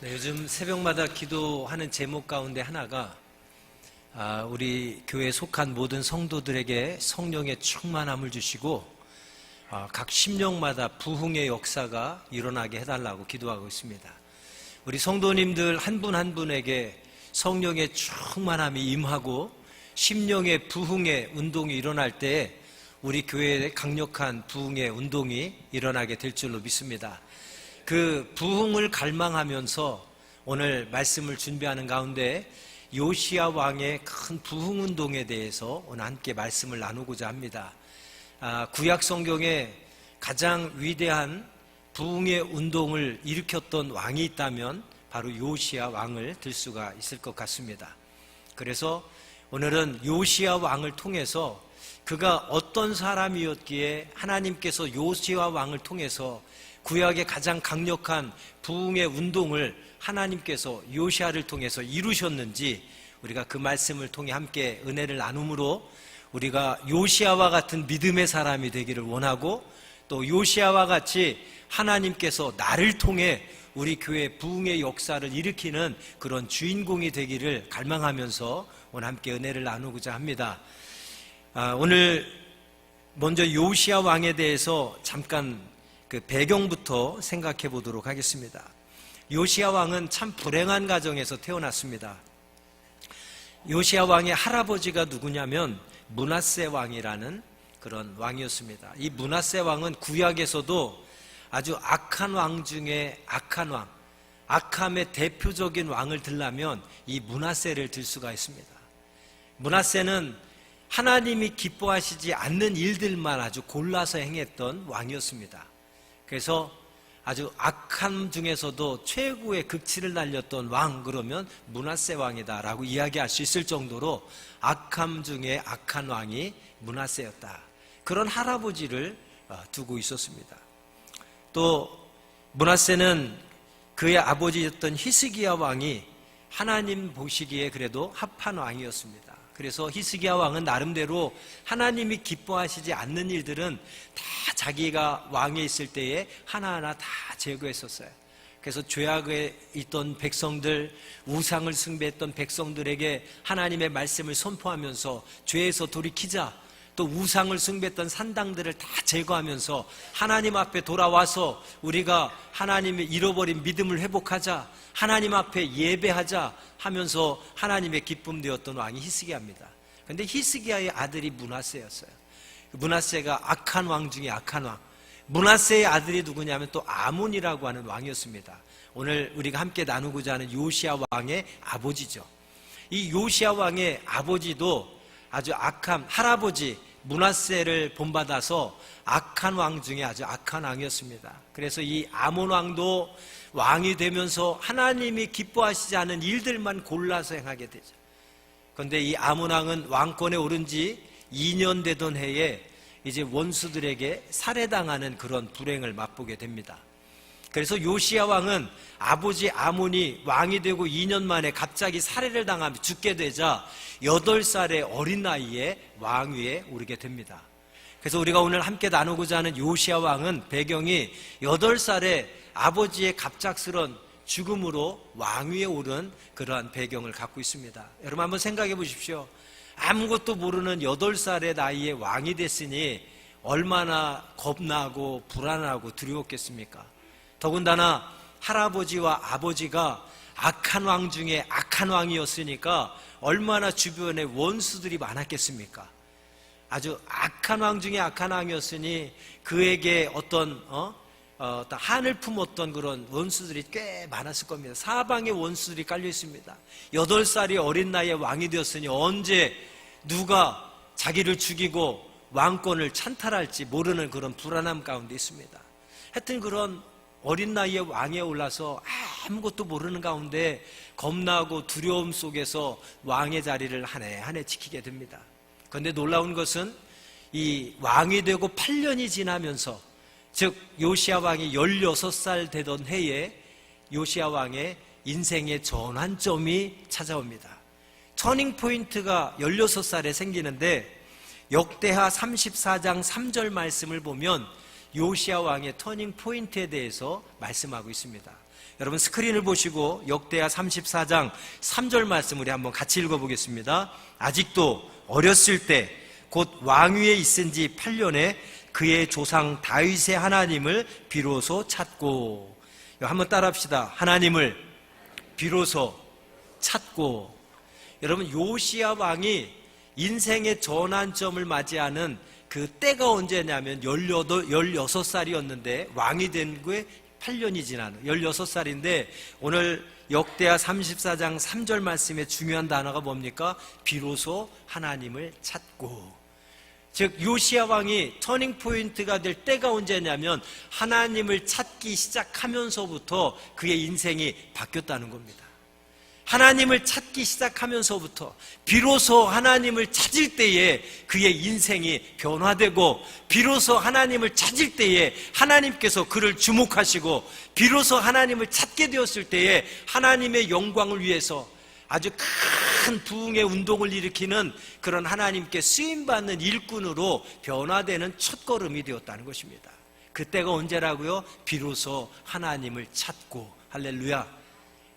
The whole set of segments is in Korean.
요즘 새벽마다 기도하는 제목 가운데 하나가 우리 교회에 속한 모든 성도들에게 성령의 충만함을 주시고 각 심령마다 부흥의 역사가 일어나게 해달라고 기도하고 있습니다. 우리 성도님들 한 분 한 분에게 성령의 충만함이 임하고 심령의 부흥의 운동이 일어날 때 우리 교회에 강력한 부흥의 운동이 일어나게 될 줄로 믿습니다. 그 부흥을 갈망하면서 오늘 말씀을 준비하는 가운데 요시야 왕의 큰 부흥 운동에 대해서 오늘 함께 말씀을 나누고자 합니다. 구약 성경에 가장 위대한 부흥의 운동을 일으켰던 왕이 있다면 바로 요시야 왕을 들 수가 있을 것 같습니다. 그래서 오늘은 요시야 왕을 통해서 그가 어떤 사람이었기에 하나님께서 요시야 왕을 통해서 구약의 가장 강력한 부흥의 운동을 하나님께서 요시야를 통해서 이루셨는지 우리가 그 말씀을 통해 함께 은혜를 나눔으로 우리가 요시야와 같은 믿음의 사람이 되기를 원하고 또 요시야와 같이 하나님께서 나를 통해 우리 교회 부흥의 역사를 일으키는 그런 주인공이 되기를 갈망하면서 오늘 함께 은혜를 나누고자 합니다. 오늘 먼저 요시야 왕에 대해서 잠깐 그 배경부터 생각해 보도록 하겠습니다. 요시야 왕은 참 불행한 가정에서 태어났습니다. 요시야 왕의 할아버지가 누구냐면 므낫세 왕이라는 그런 왕이었습니다. 이 므낫세 왕은 구약에서도 아주 악한 왕 중에 악한 왕, 악함의 대표적인 왕을 들라면 이 므낫세를 들 수가 있습니다. 므낫세는 하나님이 기뻐하시지 않는 일들만 아주 골라서 행했던 왕이었습니다. 그래서 아주 악함 중에서도 최고의 극치를 날렸던 왕 그러면 므낫세 왕이다라고 이야기할 수 있을 정도로 악함 중에 악한 왕이 므낫세였다. 그런 할아버지를 두고 있었습니다. 또 므낫세는 그의 아버지였던 히스기야 왕이 하나님 보시기에 그래도 합한 왕이었습니다. 그래서 히스기야 왕은 나름대로 하나님이 기뻐하시지 않는 일들은 다 자기가 왕에 있을 때에 하나하나 다 제거했었어요. 그래서 죄악에 있던 백성들, 우상을 숭배했던 백성들에게 하나님의 말씀을 선포하면서 죄에서 돌이키자, 또 우상을 숭배했던 산당들을 다 제거하면서 하나님 앞에 돌아와서 우리가 하나님의 잃어버린 믿음을 회복하자, 하나님 앞에 예배하자 하면서 하나님의 기쁨 되었던 왕이 히스기야입니다. 그런데 히스기야의 아들이 므낫세였어요. 므낫세가 악한 왕 중에 악한 왕. 므낫세의 아들이 누구냐면 또 아몬이라고 하는 왕이었습니다. 오늘 우리가 함께 나누고자 하는 요시야 왕의 아버지죠. 이 요시야 왕의 아버지도 아주 악한 할아버지 므낫세를 본받아서 악한 왕 중에 아주 악한 왕이었습니다. 그래서 이 아몬 왕도 왕이 되면서 하나님이 기뻐하시지 않은 일들만 골라서 행하게 되죠. 그런데 이 아몬 왕은 왕권에 오른 지 2년 되던 해에 이제 원수들에게 살해당하는 그런 불행을 맛보게 됩니다. 그래서 요시야 왕은 아버지 아몬이 왕이 되고 2년 만에 갑자기 살해를 당하며 죽게 되자 8살의 어린 나이에 왕위에 오르게 됩니다. 그래서 우리가 오늘 함께 나누고자 하는 요시야 왕은 배경이 8살에 아버지의 갑작스런 죽음으로 왕위에 오른 그러한 배경을 갖고 있습니다. 여러분 한번 생각해 보십시오. 아무것도 모르는 8살의 나이에 왕이 됐으니 얼마나 겁나고 불안하고 두려웠겠습니까? 더군다나 할아버지와 아버지가 악한 왕 중에 악한 왕이었으니까 얼마나 주변에 원수들이 많았겠습니까? 아주 악한 왕 중에 악한 왕이었으니 그에게 어떤 한을 품었던 그런 원수들이 꽤 많았을 겁니다. 사방에 원수들이 깔려 있습니다. 8살이 어린 나이에 왕이 되었으니 언제 누가 자기를 죽이고 왕권을 찬탈할지 모르는 그런 불안함 가운데 있습니다. 하여튼 그런 어린 나이에 왕에 올라서 아무것도 모르는 가운데 겁나고 두려움 속에서 왕의 자리를 한 해 한 해 지키게 됩니다. 그런데 놀라운 것은 이 왕이 되고 8년이 지나면서 즉 요시야 왕이 16살 되던 해에 요시야 왕의 인생의 전환점이 찾아옵니다. 터닝 포인트가 16살에 생기는데 역대하 34장 3절 말씀을 보면 요시야 왕의 터닝 포인트에 대해서 말씀하고 있습니다. 여러분 스크린을 보시고 역대하 34장 3절 말씀 우리 한번 같이 읽어보겠습니다. 아직도 어렸을 때 곧 왕위에 있은 지 8년에 그의 조상 다윗의 하나님을 비로소 찾고, 한번 따라합시다. 하나님을 비로소 찾고. 여러분 요시야 왕이 인생의 전환점을 맞이하는 그 때가 언제냐면 16살이었는데 왕이 된 게 8년이 지난 16살인데 오늘 역대하 34장 3절 말씀의 중요한 단어가 뭡니까? 비로소 하나님을 찾고. 즉 요시야 왕이 터닝 포인트가 될 때가 언제냐면 하나님을 찾기 시작하면서부터 그의 인생이 바뀌었다는 겁니다. 하나님을 찾기 시작하면서부터 비로소 하나님을 찾을 때에 그의 인생이 변화되고, 비로소 하나님을 찾을 때에 하나님께서 그를 주목하시고, 비로소 하나님을 찾게 되었을 때에 하나님의 영광을 위해서 아주 큰 부흥의 운동을 일으키는 그런 하나님께 쓰임받는 일꾼으로 변화되는 첫걸음이 되었다는 것입니다. 그때가 언제라고요? 비로소 하나님을 찾고. 할렐루야.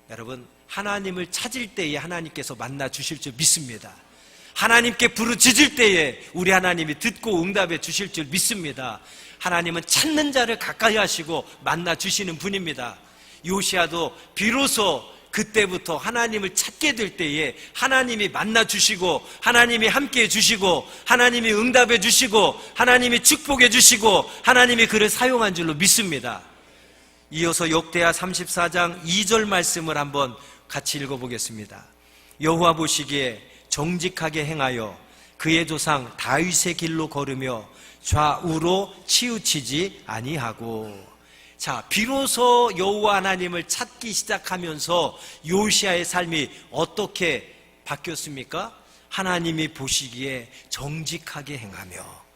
여러분 하나님을 찾을 때에 하나님께서 만나 주실 줄 믿습니다. 하나님께 부르짖을 때에 우리 하나님이 듣고 응답해 주실 줄 믿습니다. 하나님은 찾는 자를 가까이 하시고 만나 주시는 분입니다. 요시야도 비로소 그때부터 하나님을 찾게 될 때에 하나님이 만나 주시고, 하나님이 함께 해 주시고, 하나님이 응답해 주시고, 하나님이 축복해 주시고, 하나님이 그를 사용한 줄로 믿습니다. 이어서 역대하 34장 2절 말씀을 한번 같이 읽어보겠습니다. 여호와 보시기에 정직하게 행하여 그의 조상 다윗의 길로 걸으며 좌우로 치우치지 아니하고. 자, 비로소 여호와 하나님을 찾기 시작하면서 요시야의 삶이 어떻게 바뀌었습니까? 하나님이 보시기에 정직하게 행하며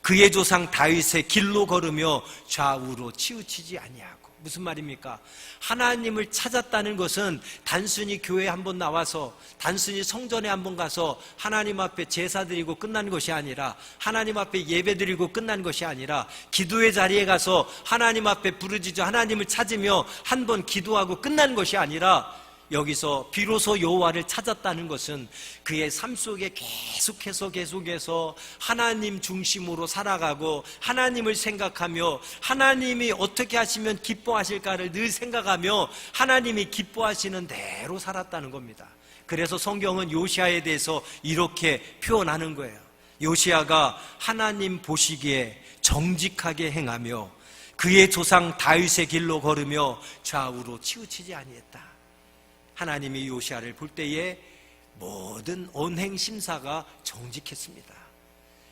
그의 조상 다윗의 길로 걸으며 좌우로 치우치지 아니하고. 무슨 말입니까? 하나님을 찾았다는 것은 단순히 교회에 한번 나와서, 단순히 성전에 한번 가서 하나님 앞에 제사 드리고 끝난 것이 아니라, 하나님 앞에 예배 드리고 끝난 것이 아니라, 기도의 자리에 가서 하나님 앞에 부르짖어 하나님을 찾으며 한번 기도하고 끝난 것이 아니라, 여기서 비로소 여호와를 찾았다는 것은 그의 삶 속에 계속해서 하나님 중심으로 살아가고, 하나님을 생각하며 하나님이 어떻게 하시면 기뻐하실까를 늘 생각하며 하나님이 기뻐하시는 대로 살았다는 겁니다. 그래서 성경은 요시야에 대해서 이렇게 표현하는 거예요. 요시야가 하나님 보시기에 정직하게 행하며 그의 조상 다윗의 길로 걸으며 좌우로 치우치지 아니했다. 하나님이 요시야를 볼 때에 모든 언행 심사가 정직했습니다.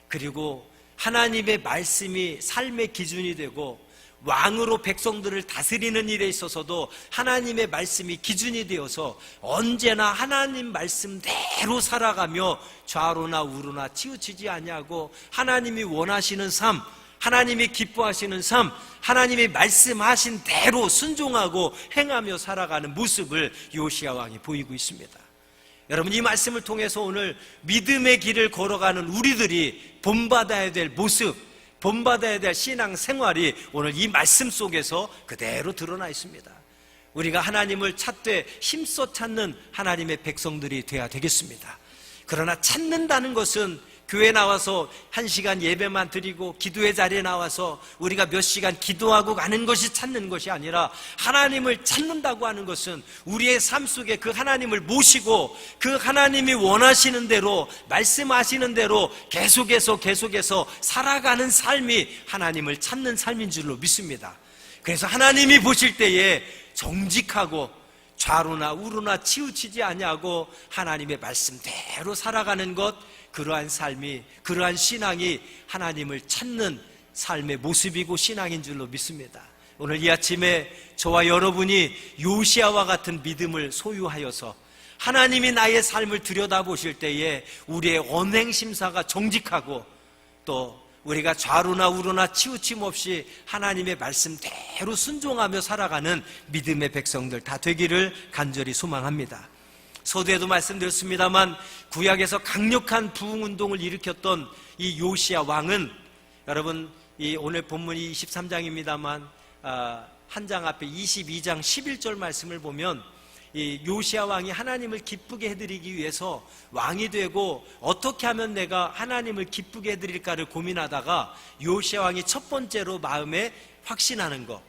그리고 하나님의 말씀이 삶의 기준이 되고, 왕으로 백성들을 다스리는 일에 있어서도 하나님의 말씀이 기준이 되어서 언제나 하나님 말씀대로 살아가며 좌로나 우로나 치우치지 아니하고 하나님이 원하시는 삶, 하나님이 기뻐하시는 삶, 하나님이 말씀하신 대로 순종하고 행하며 살아가는 모습을 요시야 왕이 보이고 있습니다. 여러분 이 말씀을 통해서 오늘 믿음의 길을 걸어가는 우리들이 본받아야 될 모습, 본받아야 될 신앙 생활이 오늘 이 말씀 속에서 그대로 드러나 있습니다. 우리가 하나님을 찾되 힘써 찾는 하나님의 백성들이 되어야 되겠습니다. 그러나 찾는다는 것은 교회 나와서 1시간 예배만 드리고 기도의 자리에 나와서 우리가 몇 시간 기도하고 가는 것이 찾는 것이 아니라, 하나님을 찾는다고 하는 것은 우리의 삶 속에 그 하나님을 모시고 그 하나님이 원하시는 대로, 말씀하시는 대로 계속해서 살아가는 삶이 하나님을 찾는 삶인 줄로 믿습니다. 그래서 하나님이 보실 때에 정직하고 좌로나 우로나 치우치지 아니하고 하나님의 말씀대로 살아가는 것, 그러한 삶이, 그러한 신앙이 하나님을 찾는 삶의 모습이고 신앙인 줄로 믿습니다. 오늘 이 아침에 저와 여러분이 요시야와 같은 믿음을 소유하여서 하나님이 나의 삶을 들여다보실 때에 우리의 언행심사가 정직하고, 또 우리가 좌로나 우로나 치우침 없이 하나님의 말씀대로 순종하며 살아가는 믿음의 백성들 다 되기를 간절히 소망합니다. 서두에도 말씀드렸습니다만 구약에서 강력한 부흥운동을 일으켰던 이 요시야 왕은, 여러분 이 오늘 본문이 23장입니다만 한 장 앞에 22장 11절 말씀을 보면 이 요시야 왕이 하나님을 기쁘게 해드리기 위해서 왕이 되고 어떻게 하면 내가 하나님을 기쁘게 해드릴까를 고민하다가 요시야 왕이 첫 번째로 마음에 확신하는 거,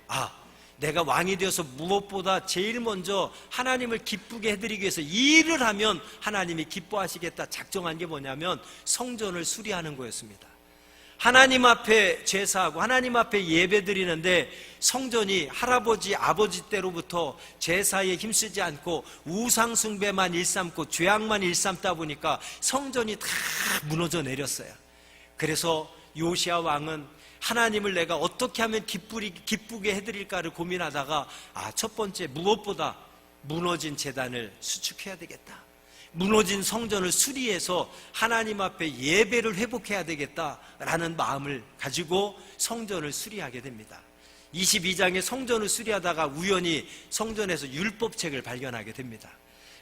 내가 왕이 되어서 무엇보다 제일 먼저 하나님을 기쁘게 해드리기 위해서 일을 하면 하나님이 기뻐하시겠다 작정한 게 뭐냐면 성전을 수리하는 거였습니다. 하나님 앞에 제사하고 하나님 앞에 예배 드리는데 성전이 할아버지 아버지 때로부터 제사에 힘쓰지 않고 우상 숭배만 일삼고 죄악만 일삼다 보니까 성전이 다 무너져 내렸어요. 그래서 요시야 왕은 하나님을 내가 어떻게 하면 기쁘게 해드릴까를 고민하다가 첫 번째 무엇보다 무너진 제단을 수축해야 되겠다, 무너진 성전을 수리해서 하나님 앞에 예배를 회복해야 되겠다라는 마음을 가지고 성전을 수리하게 됩니다. 22장에 성전을 수리하다가 우연히 성전에서 율법책을 발견하게 됩니다.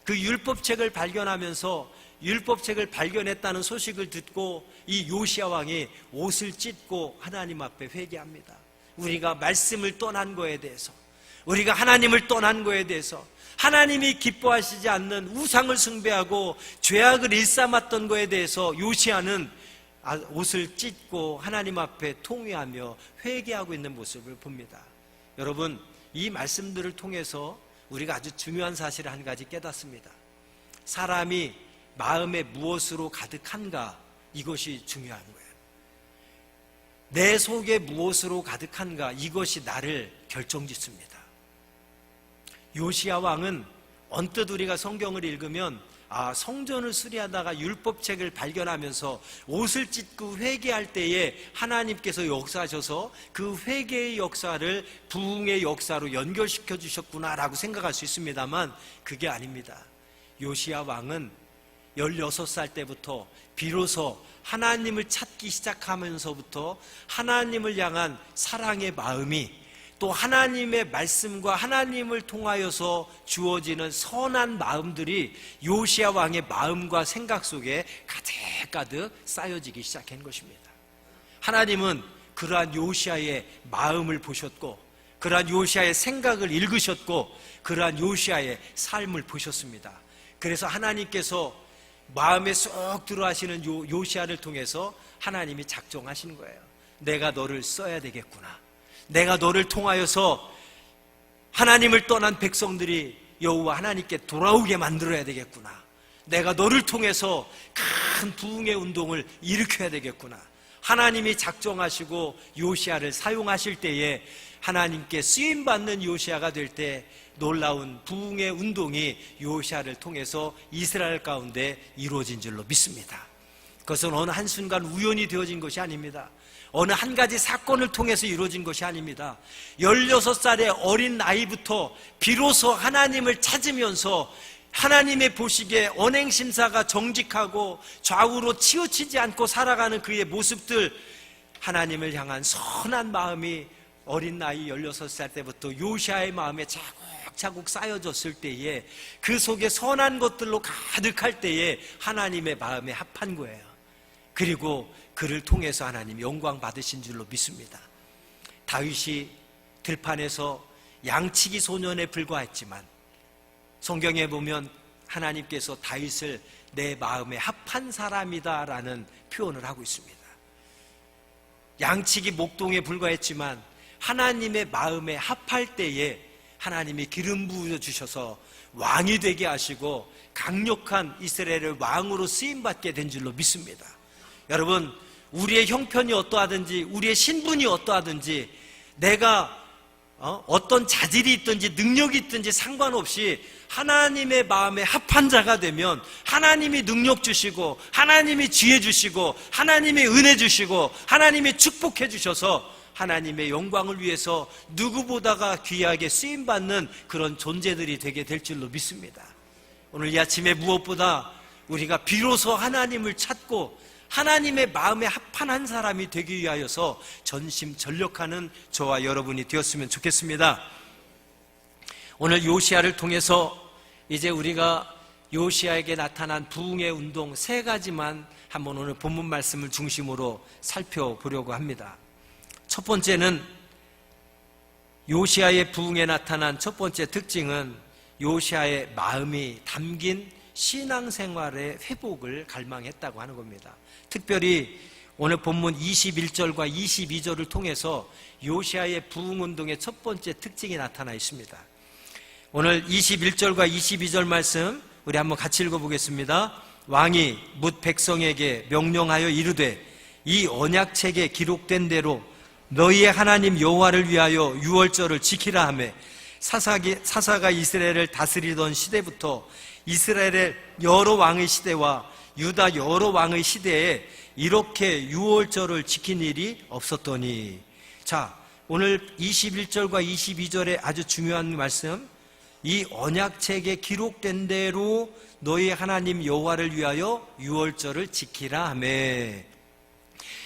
그 율법책을 발견하면서 율법책을 발견했다는 소식을 듣고 이 요시야 왕이 옷을 찢고 하나님 앞에 회개합니다. 우리가 말씀을 떠난 거에 대해서, 우리가 하나님을 떠난 거에 대해서, 하나님이 기뻐하시지 않는 우상을 숭배하고 죄악을 일삼았던 거에 대해서 요시야는 옷을 찢고 하나님 앞에 통회하며 회개하고 있는 모습을 봅니다. 여러분, 이 말씀들을 통해서 우리가 아주 중요한 사실을 한 가지 깨닫습니다. 사람이 마음에 무엇으로 가득한가, 이것이 중요한 거예요. 내 속에 무엇으로 가득한가, 이것이 나를 결정짓습니다. 요시야 왕은 언뜻 우리가 성경을 읽으면 성전을 수리하다가 율법책을 발견하면서 옷을 찢고 회개할 때에 하나님께서 역사하셔서 그 회개의 역사를 부흥의 역사로 연결시켜 주셨구나라고 생각할 수 있습니다만 그게 아닙니다. 요시야 왕은 16살 때부터 비로소 하나님을 찾기 시작하면서부터 하나님을 향한 사랑의 마음이, 또 하나님의 말씀과 하나님을 통하여서 주어지는 선한 마음들이 요시야 왕의 마음과 생각 속에 가득가득 쌓여지기 시작한 것입니다. 하나님은 그러한 요시야의 마음을 보셨고, 그러한 요시야의 생각을 읽으셨고, 그러한 요시야의 삶을 보셨습니다. 그래서 하나님께서 마음에 쏙 들어하시는 요시야를 통해서 하나님이 작정하신 거예요. 내가 너를 써야 되겠구나, 내가 너를 통하여서 하나님을 떠난 백성들이 여호와 하나님께 돌아오게 만들어야 되겠구나, 내가 너를 통해서 큰 부흥의 운동을 일으켜야 되겠구나. 하나님이 작정하시고 요시야를 사용하실 때에 하나님께 쓰임받는 요시야가 될 때 놀라운 부흥의 운동이 요시야를 통해서 이스라엘 가운데 이루어진 줄로 믿습니다. 그것은 어느 한순간 우연히 되어진 것이 아닙니다. 어느 한 가지 사건을 통해서 이루어진 것이 아닙니다. 16살의 어린 나이부터 비로소 하나님을 찾으면서 하나님의 보시기에 언행심사가 정직하고 좌우로 치우치지 않고 살아가는 그의 모습들, 하나님을 향한 선한 마음이 어린 나이 16살 때부터 요시야의 마음에 차곡차곡 쌓여졌을 때에 그 속에 선한 것들로 가득할 때에 하나님의 마음에 합한 거예요. 그리고 그를 통해서 하나님 영광 받으신 줄로 믿습니다. 다윗이 들판에서 양치기 소년에 불과했지만 성경에 보면 하나님께서 다윗을 내 마음에 합한 사람이다라는 표현을 하고 있습니다. 양치기 목동에 불과했지만 하나님의 마음에 합할 때에 하나님이 기름 부어 주셔서 왕이 되게 하시고 강력한 이스라엘의 왕으로 쓰임받게 된 줄로 믿습니다. 여러분, 우리의 형편이 어떠하든지 우리의 신분이 어떠하든지 내가 어떤 자질이 있든지 능력이 있든지 상관없이 하나님의 마음에 합한 자가 되면 하나님이 능력 주시고 하나님이 지혜 주시고 하나님이 은혜 주시고 하나님이 축복해 주셔서 하나님의 영광을 위해서 누구보다가 귀하게 쓰임받는 그런 존재들이 되게 될 줄로 믿습니다. 오늘 이 아침에 무엇보다 우리가 비로소 하나님을 찾고 하나님의 마음에 합한 한 사람이 되기 위하여서 전심전력하는 저와 여러분이 되었으면 좋겠습니다. 오늘 요시야를 통해서 이제 우리가 요시야에게 나타난 부흥의 운동 3가지만 한번 오늘 본문 말씀을 중심으로 살펴보려고 합니다. 첫 번째는 요시아의 부흥에 나타난 첫 번째 특징은 요시아의 마음이 담긴 신앙생활의 회복을 갈망했다고 하는 겁니다. 특별히 오늘 본문 21절과 22절을 통해서 요시아의 부흥운동의 첫 번째 특징이 나타나 있습니다. 오늘 21절과 22절 말씀 우리 한번 같이 읽어보겠습니다. 왕이 뭇 백성에게 명령하여 이르되 이 언약책에 기록된 대로 너희의 하나님 여호와를 위하여 유월절을 지키라 하며 사사가 이스라엘을 다스리던 시대부터 이스라엘의 여러 왕의 시대와 유다 여러 왕의 시대에 이렇게 유월절을 지킨 일이 없었더니. 자, 오늘 21절과 22절에 아주 중요한 말씀, 이 언약책에 기록된 대로 너희 하나님 여호와를 위하여 유월절을 지키라 하며,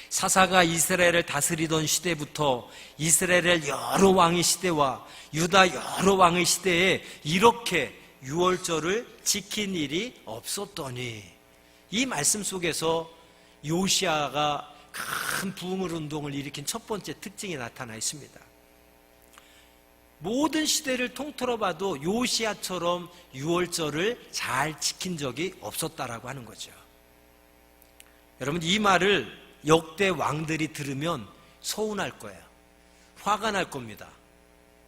사사가 이스라엘을 다스리던 시대부터 이스라엘의 여러 왕의 시대와 유다 여러 왕의 시대에 이렇게 유월절을 지킨 일이 없었더니. 이 말씀 속에서 요시아가 큰 부흥을 운동을 일으킨 첫 번째 특징이 나타나 있습니다. 모든 시대를 통틀어 봐도 요시아처럼 유월절을 잘 지킨 적이 없었다라고 하는 거죠. 여러분, 이 말을 역대 왕들이 들으면 서운할 거예요. 화가 날 겁니다.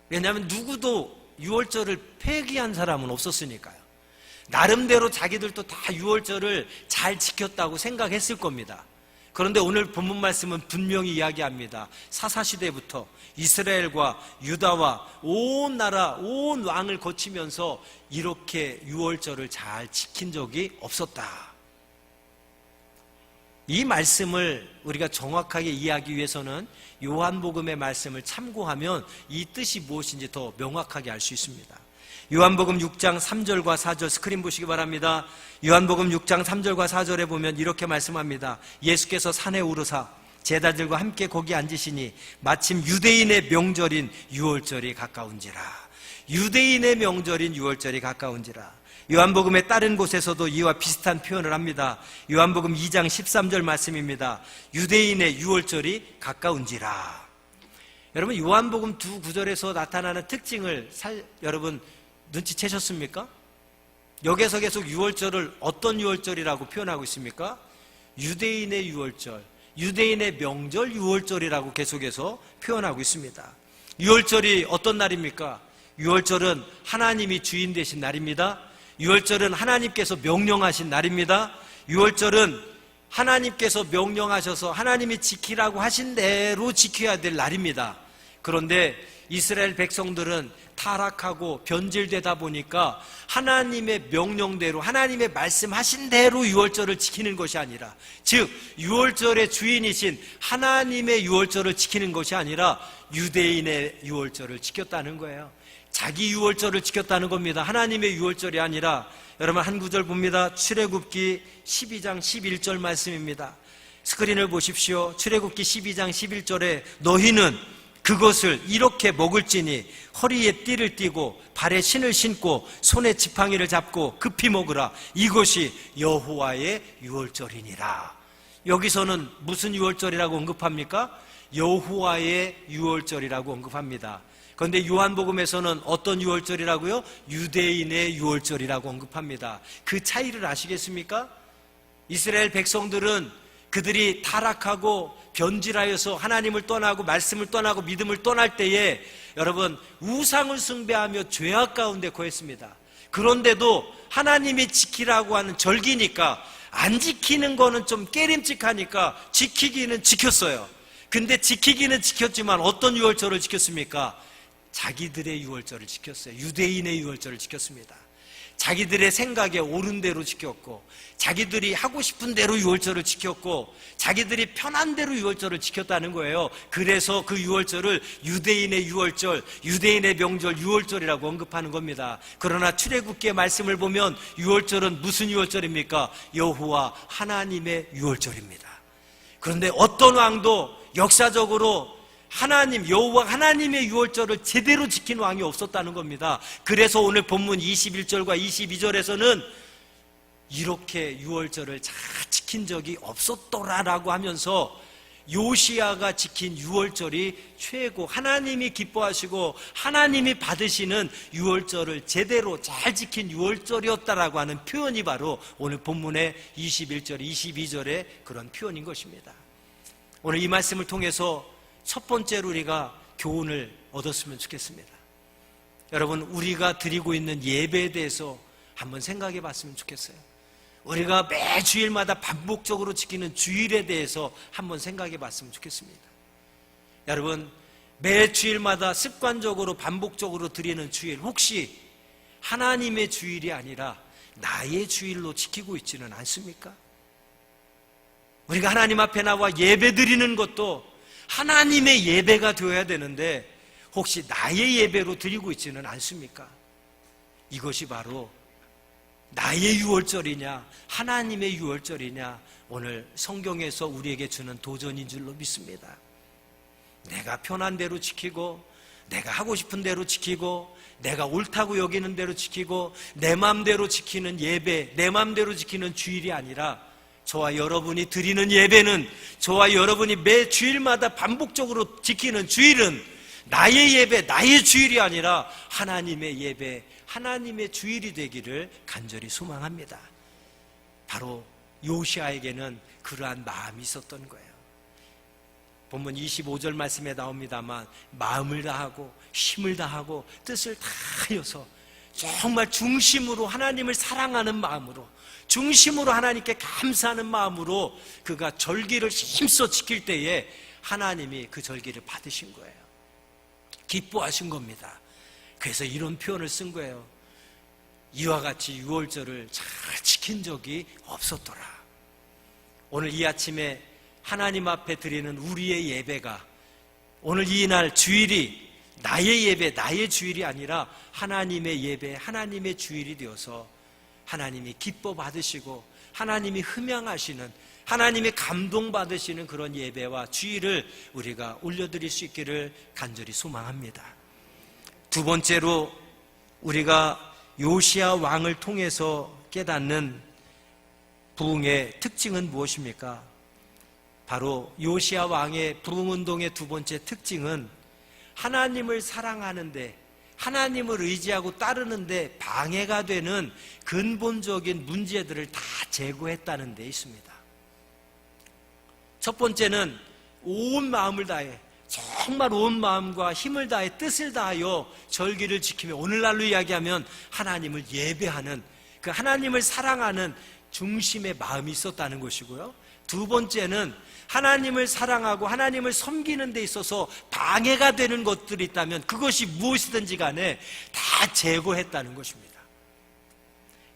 왜냐하면 누구도 유월절을 폐기한 사람은 없었으니까요. 나름대로 자기들도 다 유월절을 잘 지켰다고 생각했을 겁니다. 그런데 오늘 본문 말씀은 분명히 이야기합니다. 사사시대부터 이스라엘과 유다와 온 나라, 온 왕을 거치면서 이렇게 유월절을 잘 지킨 적이 없었다. 이 말씀을 우리가 정확하게 이해하기 위해서는 요한복음의 말씀을 참고하면 이 뜻이 무엇인지 더 명확하게 알 수 있습니다. 요한복음 6장 3절과 4절 스크린 보시기 바랍니다. 요한복음 6장 3절과 4절에 보면 이렇게 말씀합니다. 예수께서 산에 오르사 제자들과 함께 거기 앉으시니 마침 유대인의 명절인 유월절이 가까운지라. 유대인의 명절인 유월절이 가까운지라. 요한복음의 다른 곳에서도 이와 비슷한 표현을 합니다. 요한복음 2장 13절 말씀입니다. 유대인의 유월절이 가까운지라. 여러분, 요한복음 두 구절에서 나타나는 특징을 여러분 눈치채셨습니까? 여기서 계속 유월절을 어떤 유월절이라고 표현하고 있습니까? 유대인의 유월절, 유대인의 명절 유월절이라고 계속해서 표현하고 있습니다. 유월절이 어떤 날입니까? 유월절은 하나님이 주인 되신 날입니다. 유월절은 하나님께서 명령하신 날입니다. 유월절은 하나님께서 명령하셔서 하나님이 지키라고 하신 대로 지켜야 될 날입니다. 그런데 이스라엘 백성들은 타락하고 변질되다 보니까 하나님의 명령대로, 하나님의 말씀하신 대로 유월절을 지키는 것이 아니라, 즉 유월절의 주인이신 하나님의 유월절을 지키는 것이 아니라 유대인의 유월절을 지켰다는 거예요. 자기 유월절을 지켰다는 겁니다. 하나님의 유월절이 아니라. 여러분, 한 구절 봅니다. 출애굽기 12장 11절 말씀입니다. 스크린을 보십시오. 출애굽기 12장 11절에 너희는 그것을 이렇게 먹을지니 허리에 띠를 띠고 발에 신을 신고 손에 지팡이를 잡고 급히 먹으라. 이것이 여호와의 유월절이니라. 여기서는 무슨 유월절이라고 언급합니까? 여호와의 유월절이라고 언급합니다. 그런데 요한복음에서는 어떤 유월절이라고요? 유대인의 유월절이라고 언급합니다. 그 차이를 아시겠습니까? 이스라엘 백성들은 그들이 타락하고 변질하여서 하나님을 떠나고 말씀을 떠나고 믿음을 떠날 때에 여러분 우상을 숭배하며 죄악 가운데 거했습니다. 그런데도 하나님이 지키라고 하는 절기니까 안 지키는 거는 좀 깨림칙하니까 지키기는 지켰어요. 근데 지키기는 지켰지만 어떤 유월절을 지켰습니까? 자기들의 유월절을 지켰어요. 유대인의 유월절을 지켰습니다. 자기들의 생각에 옳은 대로 지켰고, 자기들이 하고 싶은 대로 유월절을 지켰고, 자기들이 편한 대로 유월절을 지켰다는 거예요. 그래서 그 유월절을 유대인의 유월절, 유대인의 명절 유월절이라고 언급하는 겁니다. 그러나 출애굽기의 말씀을 보면 유월절은 무슨 유월절입니까? 여호와 하나님의 유월절입니다. 그런데 어떤 왕도 역사적으로 하나님, 여호와 하나님의 유월절을 제대로 지킨 왕이 없었다는 겁니다. 그래서 오늘 본문 21절과 22절에서는 이렇게 유월절을 잘 지킨 적이 없었더라라고 하면서 요시야가 지킨 유월절이 최고, 하나님이 기뻐하시고 하나님이 받으시는 유월절을 제대로 잘 지킨 유월절이었다라고 하는 표현이 바로 오늘 본문의 21절, 22절의 그런 표현인 것입니다. 오늘 이 말씀을 통해서 첫 번째로 우리가 교훈을 얻었으면 좋겠습니다. 여러분, 우리가 드리고 있는 예배에 대해서 한번 생각해 봤으면 좋겠어요. 우리가 매 주일마다 반복적으로 지키는 주일에 대해서 한번 생각해 봤으면 좋겠습니다. 여러분, 매 주일마다 습관적으로 반복적으로 드리는 주일, 혹시 하나님의 주일이 아니라 나의 주일로 지키고 있지는 않습니까? 우리가 하나님 앞에 나와 예배 드리는 것도 하나님의 예배가 되어야 되는데 혹시 나의 예배로 드리고 있지는 않습니까? 이것이 바로 나의 유월절이냐 하나님의 유월절이냐, 오늘 성경에서 우리에게 주는 도전인 줄로 믿습니다. 내가 편한 대로 지키고, 내가 하고 싶은 대로 지키고, 내가 옳다고 여기는 대로 지키고, 내 마음대로 지키는 예배, 내 마음대로 지키는 주일이 아니라 저와 여러분이 드리는 예배는, 저와 여러분이 매 주일마다 반복적으로 지키는 주일은 나의 예배, 나의 주일이 아니라 하나님의 예배, 하나님의 주일이 되기를 간절히 소망합니다. 바로 요시야에게는 그러한 마음이 있었던 거예요. 본문 25절 말씀에 나옵니다만, 마음을 다하고 힘을 다하고 뜻을 다하여서 정말 중심으로 하나님을 사랑하는 마음으로, 중심으로 하나님께 감사하는 마음으로 그가 절기를 힘써 지킬 때에 하나님이 그 절기를 받으신 거예요. 기뻐하신 겁니다. 그래서 이런 표현을 쓴 거예요. 이와 같이 유월절을 잘 지킨 적이 없었더라. 오늘 이 아침에 하나님 앞에 드리는 우리의 예배가, 오늘 이 날 주일이 나의 예배, 나의 주일이 아니라 하나님의 예배, 하나님의 주일이 되어서 하나님이 기뻐 받으시고 하나님이 흠양하시는, 하나님이 감동받으시는 그런 예배와 주일을 우리가 올려드릴 수 있기를 간절히 소망합니다. 두 번째로 우리가 요시야 왕을 통해서 깨닫는 부흥의 특징은 무엇입니까? 바로 요시야 왕의 부흥운동의 두 번째 특징은 하나님을 사랑하는데, 하나님을 의지하고 따르는데 방해가 되는 근본적인 문제들을 다 제거했다는 데 있습니다. 첫 번째는 온 마음을 다해, 정말 온 마음과 힘을 다해 뜻을 다하여 절기를 지키며, 오늘날로 이야기하면 하나님을 예배하는, 그 하나님을 사랑하는 중심의 마음이 있었다는 것이고요. 두 번째는 하나님을 사랑하고 하나님을 섬기는 데 있어서 방해가 되는 것들이 있다면 그것이 무엇이든지 간에 다 제거했다는 것입니다.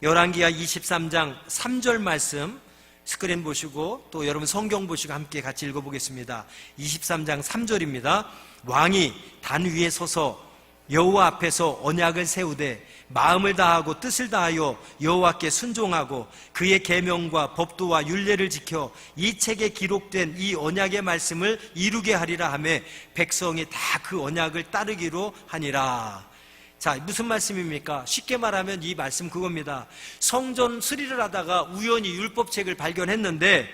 열왕기하 23장 3절 말씀 스크린 보시고 또 여러분 성경 보시고 함께 같이 읽어보겠습니다. 23장 3절입니다. 왕이 단 위에 서서 여호와 앞에서 언약을 세우되 마음을 다하고 뜻을 다하여 여호와께 순종하고 그의 계명과 법도와 율례를 지켜 이 책에 기록된 이 언약의 말씀을 이루게 하리라 하며 백성이 다 그 언약을 따르기로 하니라. 자, 무슨 말씀입니까? 쉽게 말하면 이 말씀 그겁니다. 성전 수리를 하다가 우연히 율법책을 발견했는데,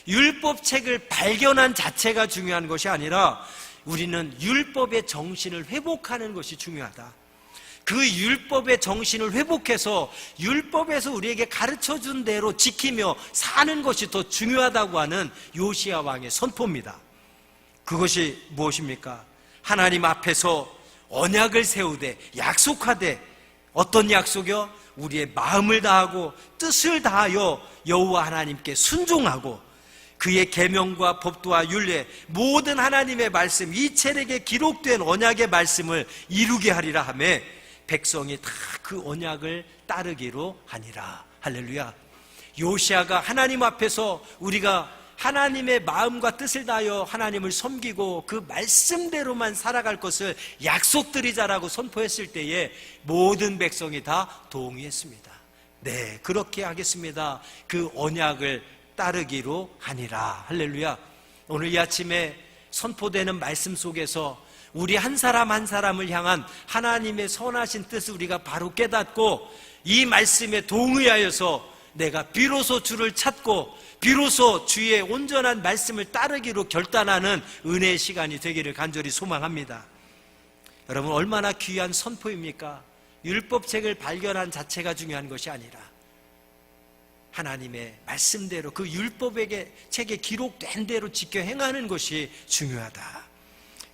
율법책을 발견한 자체가 중요한 것이 아니라 우리는 율법의 정신을 회복하는 것이 중요하다. 그 율법의 정신을 회복해서 율법에서 우리에게 가르쳐준 대로 지키며 사는 것이 더 중요하다고 하는 요시야 왕의 선포입니다. 그것이 무엇입니까? 하나님 앞에서 언약을 세우되 약속하되, 어떤 약속이요? 우리의 마음을 다하고 뜻을 다하여 여호와 하나님께 순종하고 그의 계명과 법도와 율례, 모든 하나님의 말씀, 이 책에 기록된 언약의 말씀을 이루게 하리라 하며 백성이 다 그 언약을 따르기로 하니라. 할렐루야. 요시야가 하나님 앞에서 우리가 하나님의 마음과 뜻을 다하여 하나님을 섬기고 그 말씀대로만 살아갈 것을 약속드리자라고 선포했을 때에 모든 백성이 다 동의했습니다. 네, 그렇게 하겠습니다. 그 언약을 따르기로 하니라. 할렐루야. 오늘 이 아침에 선포되는 말씀 속에서 우리 한 사람 한 사람을 향한 하나님의 선하신 뜻을 우리가 바로 깨닫고 이 말씀에 동의하여서 내가 비로소 주를 찾고 비로소 주의 온전한 말씀을 따르기로 결단하는 은혜의 시간이 되기를 간절히 소망합니다. 여러분, 얼마나 귀한 선포입니까? 율법책을 발견한 자체가 중요한 것이 아니라 하나님의 말씀대로 그 율법의 책에 기록된 대로 지켜 행하는 것이 중요하다.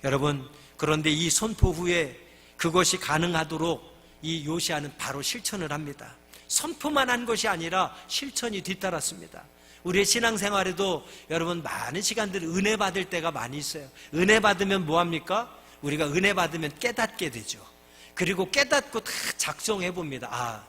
여러분, 그런데 이 선포 후에 그것이 가능하도록 이 요시아는 바로 실천을 합니다. 선포만 한 것이 아니라 실천이 뒤따랐습니다. 우리의 신앙생활에도 여러분 많은 시간들 은혜 받을 때가 많이 있어요. 은혜 받으면 뭐합니까? 우리가 은혜 받으면 깨닫게 되죠. 그리고 깨닫고 다 작정해 봅니다. 아,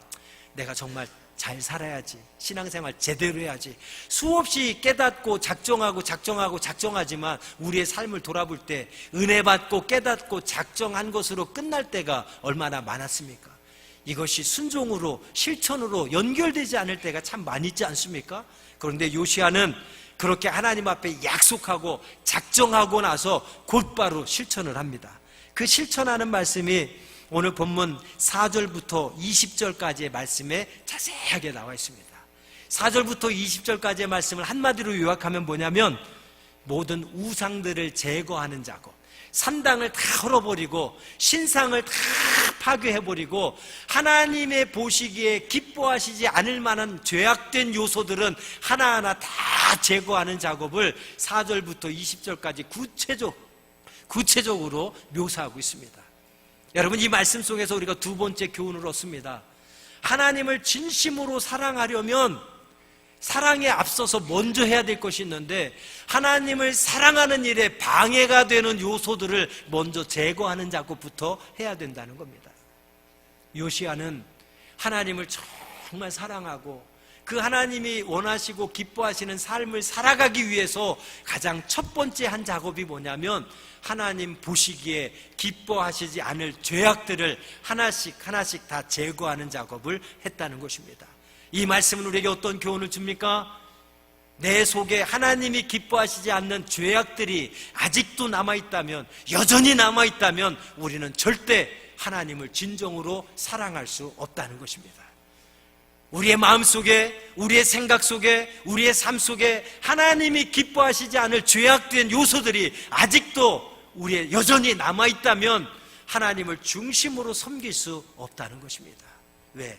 내가 정말 잘 살아야지, 신앙생활 제대로 해야지. 수없이 깨닫고 작정하지만 우리의 삶을 돌아볼 때 은혜 받고 깨닫고 작정한 것으로 끝날 때가 얼마나 많았습니까? 이것이 순종으로 실천으로 연결되지 않을 때가 참 많이 있지 않습니까? 그런데 요시아는 그렇게 하나님 앞에 약속하고 작정하고 나서 곧바로 실천을 합니다. 그 실천하는 말씀이 오늘 본문 4절부터 20절까지의 말씀에 자세하게 나와 있습니다. 4절부터 20절까지의 말씀을 한마디로 요약하면 뭐냐면 모든 우상들을 제거하는 작업, 산당을 다 헐어버리고 신상을 다 파괴해버리고 하나님의 보시기에 기뻐하시지 않을 만한 죄악된 요소들은 하나하나 다 제거하는 작업을 4절부터 20절까지 구체적으로 묘사하고 있습니다. 여러분, 이 말씀 속에서 우리가 두 번째 교훈을 얻습니다. 하나님을 진심으로 사랑하려면 사랑에 앞서서 먼저 해야 될 것이 있는데 하나님을 사랑하는 일에 방해가 되는 요소들을 먼저 제거하는 작업부터 해야 된다는 겁니다. 요시아는 하나님을 정말 사랑하고 그 하나님이 원하시고 기뻐하시는 삶을 살아가기 위해서 가장 첫 번째 한 작업이 뭐냐면 하나님 보시기에 기뻐하시지 않을 죄악들을 하나씩 다 제거하는 작업을 했다는 것입니다. 이 말씀은 우리에게 어떤 교훈을 줍니까? 내 속에 하나님이 기뻐하시지 않는 죄악들이 아직도 남아있다면, 여전히 남아있다면 우리는 절대 하나님을 진정으로 사랑할 수 없다는 것입니다. 우리의 마음 속에, 우리의 생각 속에, 우리의 삶 속에 하나님이 기뻐하시지 않을 죄악된 요소들이 아직도 우리의 여전히 남아있다면 하나님을 중심으로 섬길 수 없다는 것입니다. 왜?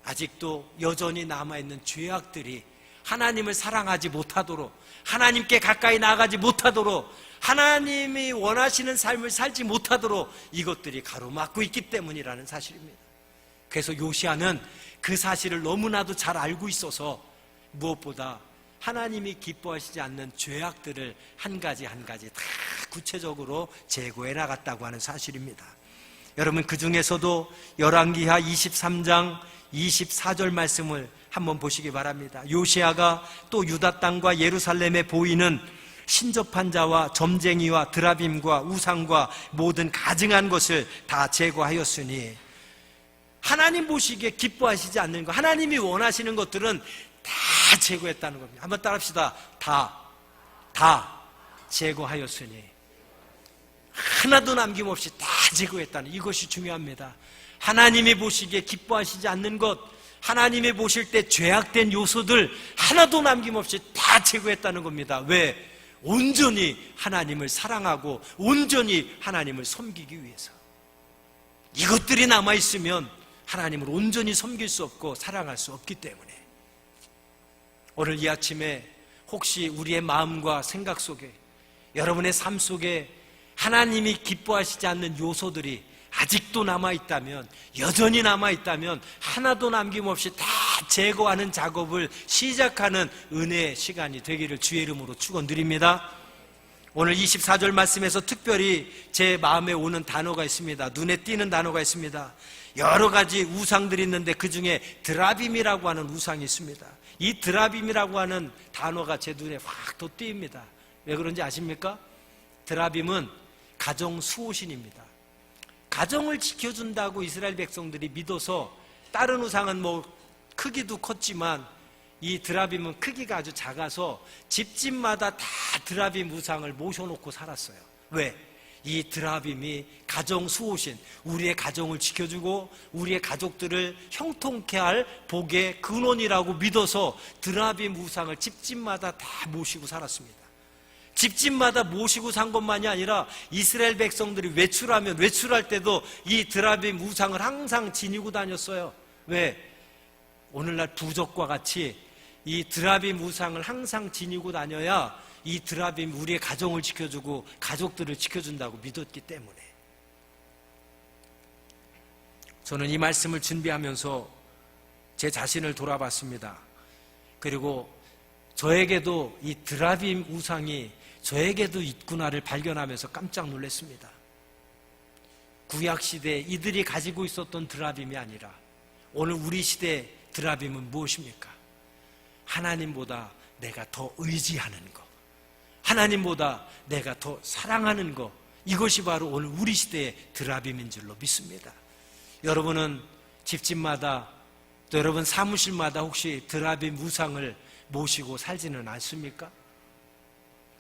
아직도 여전히 남아있는 죄악들이 하나님을 사랑하지 못하도록, 하나님께 가까이 나아가지 못하도록, 하나님이 원하시는 삶을 살지 못하도록 이것들이 가로막고 있기 때문이라는 사실입니다. 그래서 요시아는 그 사실을 너무나도 잘 알고 있어서 무엇보다 하나님이 기뻐하시지 않는 죄악들을 한 가지 다 구체적으로 제거해 나갔다고 하는 사실입니다. 여러분, 그 중에서도 열왕기하 23장 24절 말씀을 한번 보시기 바랍니다. 요시아가 또 유다 땅과 예루살렘에 보이는 신접한 자와 점쟁이와 드라빔과 우상과 모든 가증한 것을 다 제거하였으니, 하나님 보시기에 기뻐하시지 않는 것, 하나님이 원하시는 것들은 다 제거했다는 겁니다. 한번 따라합시다. 다 제거하였으니, 하나도 남김없이 다 제거했다는, 이것이 중요합니다. 하나님이 보시기에 기뻐하시지 않는 것, 하나님이 보실 때 죄악된 요소들 하나도 남김없이 다 제거했다는 겁니다. 왜? 온전히 하나님을 사랑하고 온전히 하나님을 섬기기 위해서. 이것들이 남아있으면 하나님을 온전히 섬길 수 없고 사랑할 수 없기 때문에. 오늘 이 아침에 혹시 우리의 마음과 생각 속에, 여러분의 삶 속에 하나님이 기뻐하시지 않는 요소들이 아직도 남아있다면, 여전히 남아있다면 하나도 남김없이 다 제거하는 작업을 시작하는 은혜의 시간이 되기를 주의 이름으로 축원드립니다. 오늘 24절 말씀에서 특별히 제 마음에 오는 단어가 있습니다. 눈에 띄는 단어가 있습니다. 여러 가지 우상들이 있는데 그 중에 드라빔이라고 하는 우상이 있습니다. 이 드라빔이라고 하는 단어가 제 눈에 확 돋띄입니다. 왜 그런지 아십니까? 드라빔은 가정 수호신입니다. 가정을 지켜준다고 이스라엘 백성들이 믿어서, 다른 우상은 크기도 컸지만 이 드라빔은 크기가 아주 작아서 집집마다 다 드라빔 우상을 모셔놓고 살았어요. 왜? 이 드라빔이 가정 수호신, 우리의 가정을 지켜주고 우리의 가족들을 형통케 할 복의 근원이라고 믿어서 드라빔 우상을 집집마다 다 모시고 살았습니다. 집집마다 모시고 산 것만이 아니라 이스라엘 백성들이 외출하면 외출할 때도 이 드라빔 우상을 항상 지니고 다녔어요. 왜? 오늘날 부적과 같이 이 드라빔 우상을 항상 지니고 다녀야 이 드라빔 우리의 가정을 지켜주고 가족들을 지켜준다고 믿었기 때문에. 저는 이 말씀을 준비하면서 제 자신을 돌아봤습니다. 그리고 저에게도 이 드라빔 우상이 저에게도 있구나를 발견하면서 깜짝 놀랐습니다. 구약시대에 이들이 가지고 있었던 드라빔이 아니라 오늘 우리 시대의 드라빔은 무엇입니까? 하나님보다 내가 더 의지하는 것, 하나님보다 내가 더 사랑하는 것, 이것이 바로 오늘 우리 시대의 드라빔인 줄로 믿습니다. 여러분은 집집마다 또 여러분 사무실마다 혹시 드라빔 우상을 모시고 살지는 않습니까?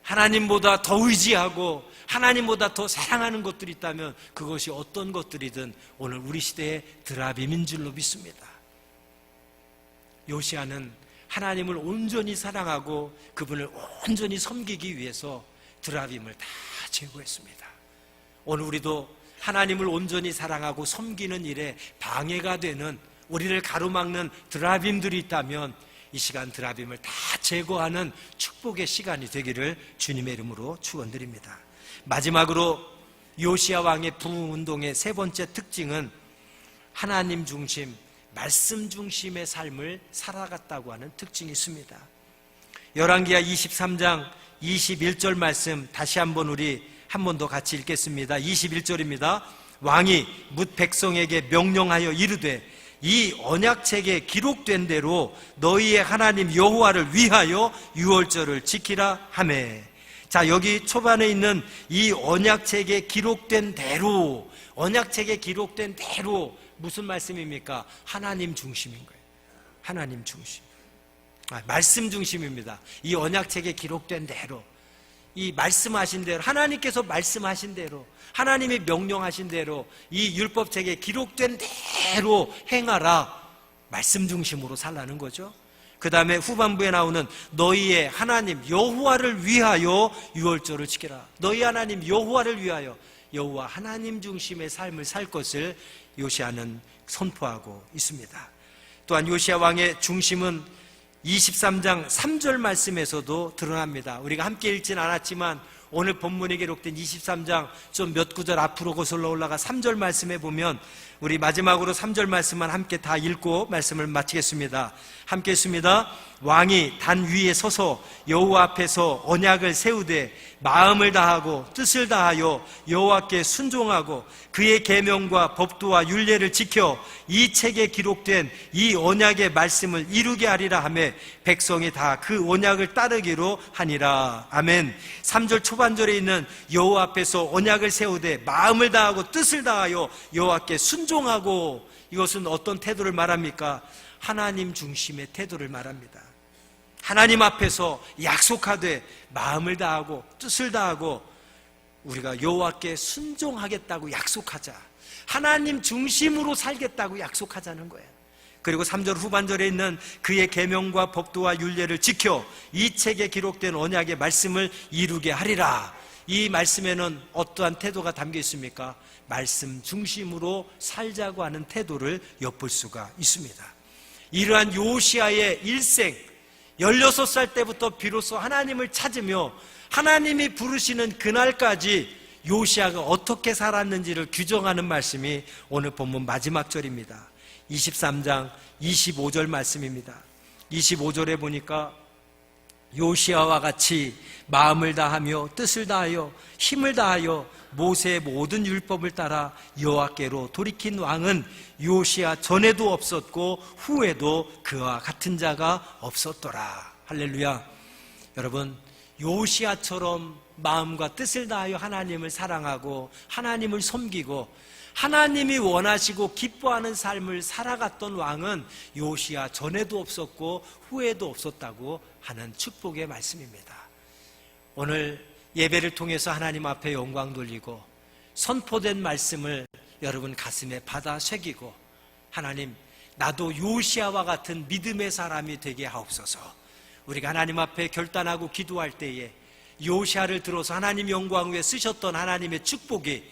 하나님보다 더 의지하고 하나님보다 더 사랑하는 것들이 있다면 그것이 어떤 것들이든 오늘 우리 시대의 드라빔인 줄로 믿습니다. 요시야는 하나님을 온전히 사랑하고 그분을 온전히 섬기기 위해서 드라빔을 다 제거했습니다. 오늘 우리도 하나님을 온전히 사랑하고 섬기는 일에 방해가 되는, 우리를 가로막는 드라빔들이 있다면 이 시간 드라빔을 다 제거하는 축복의 시간이 되기를 주님의 이름으로 축원드립니다. 마지막으로 요시야 왕의 부흥운동의 세 번째 특징은 하나님 중심, 말씀 중심의 삶을 살아갔다고 하는 특징이 있습니다. 열왕기하 23장 21절 말씀 다시 한번 우리 한 번 더 같이 읽겠습니다. 21절입니다. 왕이 뭇 백성에게 명령하여 이르되 이 언약책에 기록된 대로 너희의 하나님 여호와를 위하여 유월절을 지키라 하매. 자, 여기 초반에 있는 이 언약책에 기록된 대로, 언약책에 기록된 대로 무슨 말씀입니까? 하나님 중심인 거예요. 하나님 중심. 말씀 중심입니다. 이 언약책에 기록된 대로, 이 말씀하신 대로, 하나님께서 말씀하신 대로, 하나님이 명령하신 대로 이 율법책에 기록된 대로 행하라. 말씀 중심으로 살라는 거죠. 그 다음에 후반부에 나오는 너희의 하나님 여호와를 위하여 유월절을 지켜라. 너희 하나님 여호와를 위하여, 여호와 하나님 중심의 삶을 살 것을 요시야는 선포하고 있습니다. 또한 요시야 왕의 중심은 23장 3절 말씀에서도 드러납니다. 우리가 함께 읽진 않았지만 오늘 본문에 기록된 23장 좀 몇 구절 앞으로 거슬러 올라가 3절 말씀에 보면 우리 마지막으로 3절 말씀만 함께 다 읽고 말씀을 마치겠습니다. 함께 했습니다. 왕이 단 위에 서서 여호와 앞에서 언약을 세우되 마음을 다하고 뜻을 다하여 여호와께 순종하고 그의 계명과 법도와 율례를 지켜 이 책에 기록된 이 언약의 말씀을 이루게 하리라 하며 백성이 다 그 언약을 따르기로 하니라. 아멘. 3절 초반절에 있는 여호와 앞에서 언약을 세우되 마음을 다하고 뜻을 다하여 여호와께 순종하고, 이것은 어떤 태도를 말합니까? 하나님 중심의 태도를 말합니다. 하나님 앞에서 약속하되 마음을 다하고 뜻을 다하고 우리가 여호와께 순종하겠다고 약속하자. 하나님 중심으로 살겠다고 약속하자는 거예요. 그리고 3절 후반절에 있는 그의 계명과 법도와 율례를 지켜 이 책에 기록된 언약의 말씀을 이루게 하리라. 이 말씀에는 어떠한 태도가 담겨 있습니까? 말씀 중심으로 살자고 하는 태도를 엿볼 수가 있습니다. 이러한 요시야의 일생, 16살 때부터 비로소 하나님을 찾으며 하나님이 부르시는 그날까지 요시야가 어떻게 살았는지를 규정하는 말씀이 오늘 본문 마지막 절입니다. 23장 25절 말씀입니다. 25절에 보니까 요시야와 같이 마음을 다하며 뜻을 다하여 힘을 다하여 모세의 모든 율법을 따라 여호와께로 돌이킨 왕은 요시야 전에도 없었고 후에도 그와 같은 자가 없었더라. 할렐루야. 여러분, 요시야처럼 마음과 뜻을 다하여 하나님을 사랑하고 하나님을 섬기고 하나님이 원하시고 기뻐하는 삶을 살아갔던 왕은 요시야 전에도 없었고 후에도 없었다고 하는 축복의 말씀입니다. 오늘 예배를 통해서 하나님 앞에 영광 돌리고 선포된 말씀을 여러분 가슴에 받아 새기고, 하나님, 나도 요시아와 같은 믿음의 사람이 되게 하옵소서. 우리가 하나님 앞에 결단하고 기도할 때에 요시아를 들어서 하나님 영광 위에 쓰셨던 하나님의 축복이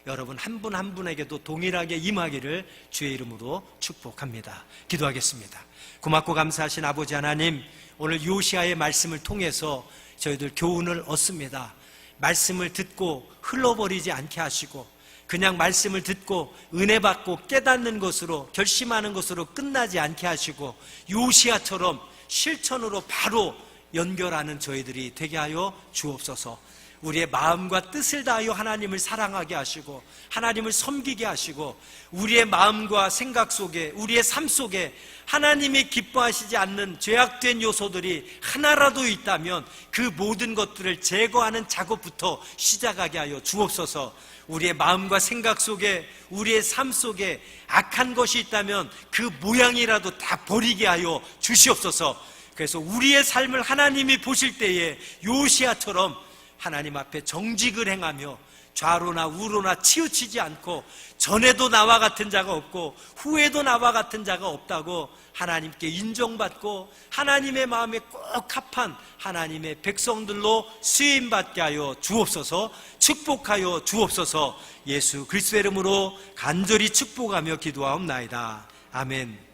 여러분 한 분 한 분에게도 동일하게 임하기를 주의 이름으로 축복합니다. 기도하겠습니다. 고맙고 감사하신 아버지 하나님, 오늘 요시아의 말씀을 통해서 저희들 교훈을 얻습니다. 말씀을 듣고 흘러버리지 않게 하시고, 그냥 말씀을 듣고 은혜 받고 깨닫는 것으로, 결심하는 것으로 끝나지 않게 하시고, 요시아처럼 실천으로 바로 연결하는 저희들이 되게 하여 주옵소서. 우리의 마음과 뜻을 다하여 하나님을 사랑하게 하시고, 하나님을 섬기게 하시고, 우리의 마음과 생각 속에, 우리의 삶 속에 하나님이 기뻐하시지 않는 죄악된 요소들이 하나라도 있다면 그 모든 것들을 제거하는 작업부터 시작하게 하여 주옵소서. 우리의 마음과 생각 속에, 우리의 삶 속에 악한 것이 있다면 그 모양이라도 다 버리게 하여 주시옵소서. 그래서 우리의 삶을 하나님이 보실 때에 요시아처럼 하나님 앞에 정직을 행하며 좌로나 우로나 치우치지 않고, 전에도 나와 같은 자가 없고 후에도 나와 같은 자가 없다고 하나님께 인정받고 하나님의 마음에 꼭 합한 하나님의 백성들로 쓰임받게 하여 주옵소서. 축복하여 주옵소서. 예수 그리스도의 이름으로 간절히 축복하며 기도하옵나이다. 아멘.